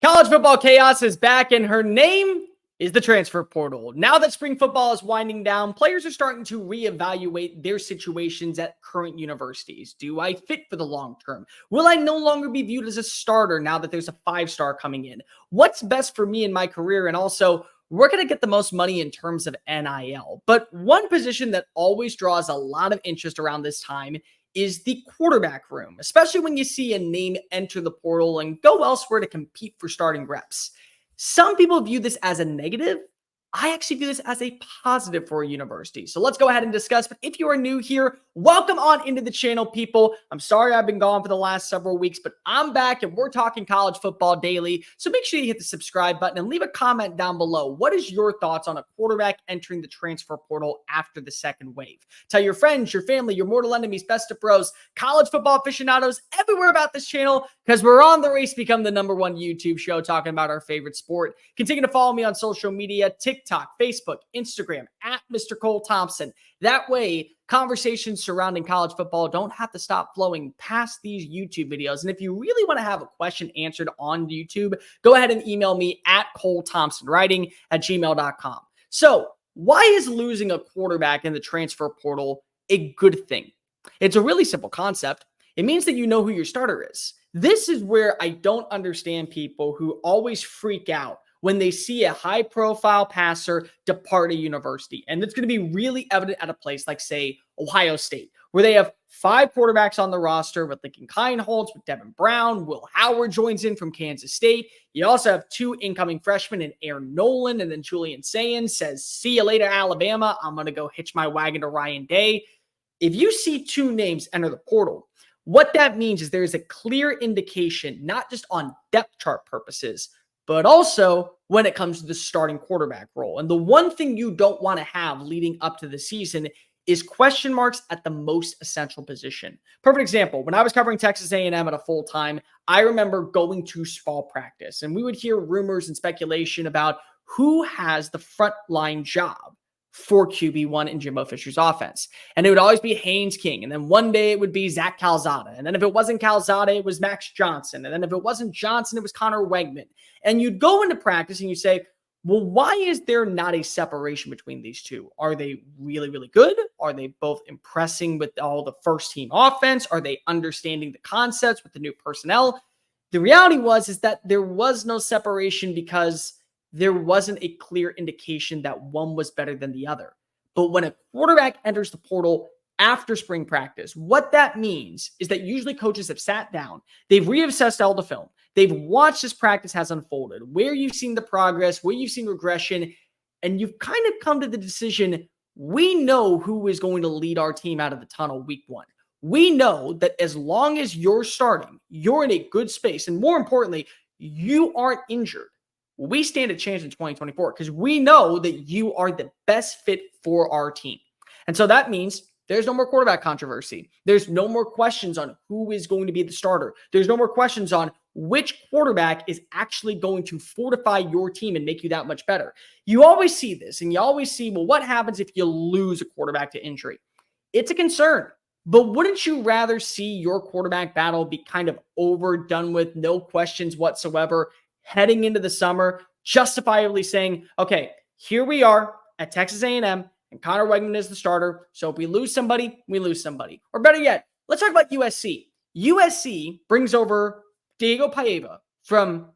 College football chaos is back, and her name is the transfer portal. Now that spring football is winding down, players are starting to reevaluate their situations at current universities. Do I fit for the long term? Will I no longer be viewed as a starter now that there's a 5-star coming in? What's best for me in my career? And also, we're going to get the most money in terms of NIL. But one position that always draws a lot of interest around this time is the quarterback room, especially when you see a name enter the portal and go elsewhere to compete for starting reps. Some people view this as a negative. I actually view this as a positive for a university. So let's go ahead and discuss. But if you are new here, welcome on into the channel, people. I'm sorry I've been gone for the last several weeks, but I'm back and we're talking college football daily. So make sure you hit the subscribe button and leave a comment down below. What is your thoughts on a quarterback entering the transfer portal after the second wave? Tell your friends, your family, your mortal enemies, best of bros, college football aficionados, everywhere about this channel, because we're on the race to become the #1 YouTube show talking about our favorite sport. Continue to follow me on social media, TikTok, Facebook, Instagram, at Mr. Cole Thompson. That way, conversations surrounding college football don't have to stop flowing past these YouTube videos. And if you really want to have a question answered on YouTube, go ahead and email me at colethompsonwriting@gmail.com. So why is losing a quarterback in the transfer portal a good thing? It's a really simple concept. It means that you know who your starter is. This is where I don't understand people who always freak out when they see a high-profile passer depart a university. And it's going to be really evident at a place like, say, Ohio State, where they have 5 quarterbacks on the roster with Lincoln Kienholz, with Devin Brown, Will Howard joins in from Kansas State. You also have 2 incoming freshmen in Aaron Nolan, and then Julian Sayin says, "See you later, Alabama. I'm going to go hitch my wagon to Ryan Day." If you see 2 names enter the portal, what that means is there is a clear indication, not just on depth chart purposes, but also when it comes to the starting quarterback role. And the one thing you don't want to have leading up to the season is question marks at the most essential position. Perfect example, when I was covering Texas A&M at a full time, I remember going to fall practice, and we would hear rumors and speculation about who has the frontline job for QB1 in Jimbo Fisher's offense. And it would always be Haynes King. And then one day it would be Zach Calzada. And then if it wasn't Calzada, it was Max Johnson. And then if it wasn't Johnson, it was Connor Wegman. And you'd go into practice and you say, well, why is there not a separation between these two? Are they really, really good? Are they both impressing with all the first team offense? Are they understanding the concepts with the new personnel? The reality is that there was no separation because there wasn't a clear indication that one was better than the other. But when a quarterback enters the portal after spring practice, what that means is that usually coaches have sat down, they've reassessed all the film, they've watched this practice has unfolded, where you've seen the progress, where you've seen regression, and you've kind of come to the decision, we know who is going to lead our team out of the tunnel week 1. We know that as long as you're starting, you're in a good space, and more importantly, you aren't injured. We stand a chance in 2024 because we know that you are the best fit for our team. And so that means there's no more quarterback controversy. There's no more questions on who is going to be the starter. There's no more questions on which quarterback is actually going to fortify your team and make you that much better. You always see this, and you always see, well, what happens if you lose a quarterback to injury? It's a concern. But wouldn't you rather see your quarterback battle be kind of over, done with, no questions whatsoever, heading into the summer, justifiably saying, okay, here we are at Texas A&M, and Connor Wegman is the starter. So if we lose somebody, we lose somebody. Or better yet, let's talk about USC. USC brings over Diego Paiva from,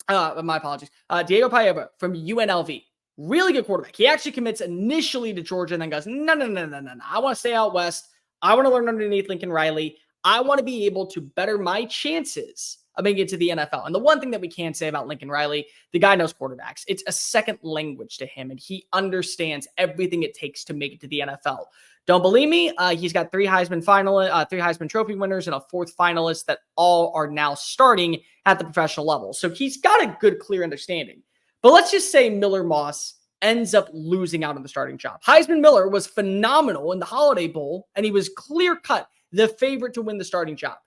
Diego Paiva from UNLV. Really good quarterback. He actually commits initially to Georgia and then goes, no. I want to stay out west. I want to learn underneath Lincoln Riley. I want to be able to better my chances of making it to the NFL. And the one thing that we can say about Lincoln Riley, the guy knows quarterbacks. It's a second language to him, and he understands everything it takes to make it to the NFL. Don't believe me? He's got 3 Heisman Trophy winners and a 4th finalist that all are now starting at the professional level. So he's got a good, clear understanding. But let's just say Miller Moss ends up losing out on the starting job. Heisman Miller was phenomenal in the Holiday Bowl, and he was clear-cut the favorite to win the starting job.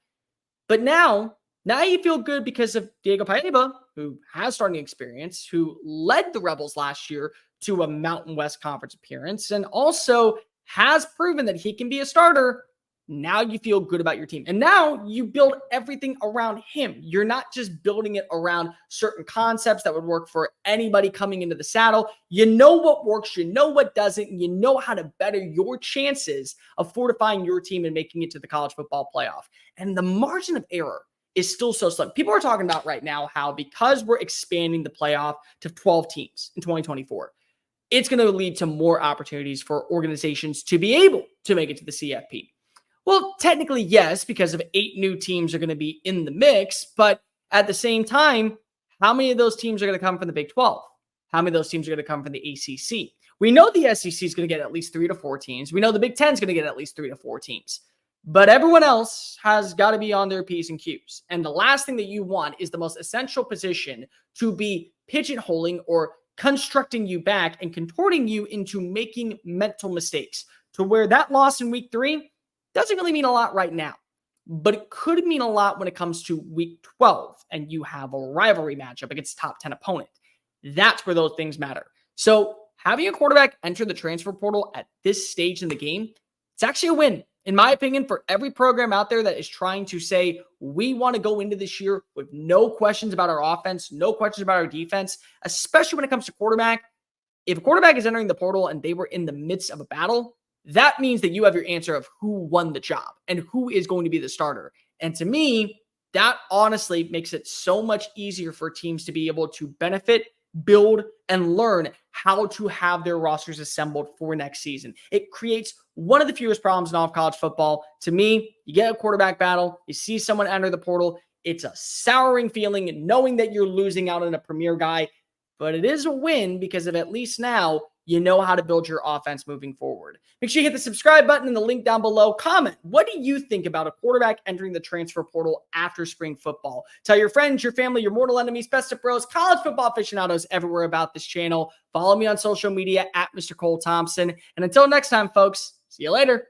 But now you feel good because of Diego Paiva, who has starting experience, who led the Rebels last year to a Mountain West Conference appearance, and also has proven that he can be a starter Now you feel good about your team. And now you build everything around him. You're not just building it around certain concepts that would work for anybody coming into the saddle. You know what works, you know what doesn't, and you know how to better your chances of fortifying your team and making it to the college football playoff. And the margin of error is still so slim. People are talking about right now how because we're expanding the playoff to 12 teams in 2024, it's going to lead to more opportunities for organizations to be able to make it to the CFP. Well, technically, yes, because of 8 new teams are going to be in the mix. But at the same time, how many of those teams are going to come from the Big 12? How many of those teams are going to come from the ACC? We know the SEC is going to get at least 3 to 4 teams. We know the Big 10 is going to get at least 3 to 4 teams. But everyone else has got to be on their P's and Q's. And the last thing that you want is the most essential position to be pigeonholing or constructing you back and contorting you into making mental mistakes to where that loss in week 3 doesn't really mean a lot right now, but it could mean a lot when it comes to week 12 and you have a rivalry matchup against a top 10 opponent. That's where those things matter. So having a quarterback enter the transfer portal at this stage in the game, it's actually a win, in my opinion, for every program out there that is trying to say, we want to go into this year with no questions about our offense, no questions about our defense, especially when it comes to quarterback. If a quarterback is entering the portal and they were in the midst of a battle, that means that you have your answer of who won the job and who is going to be the starter. And to me, that honestly makes it so much easier for teams to be able to benefit, build, and learn how to have their rosters assembled for next season. It creates one of the fewest problems in all of college football. To me, you get a quarterback battle, you see someone enter the portal, it's a souring feeling knowing that you're losing out on a premier guy, but it is a win because of at least now you know how to build your offense moving forward. Make sure you hit the subscribe button and the link down below. Comment, what do you think about a quarterback entering the transfer portal after spring football? Tell your friends, your family, your mortal enemies, best of bros, college football aficionados everywhere about this channel. Follow me on social media at Mr. Cole Thompson. And until next time, folks, see you later.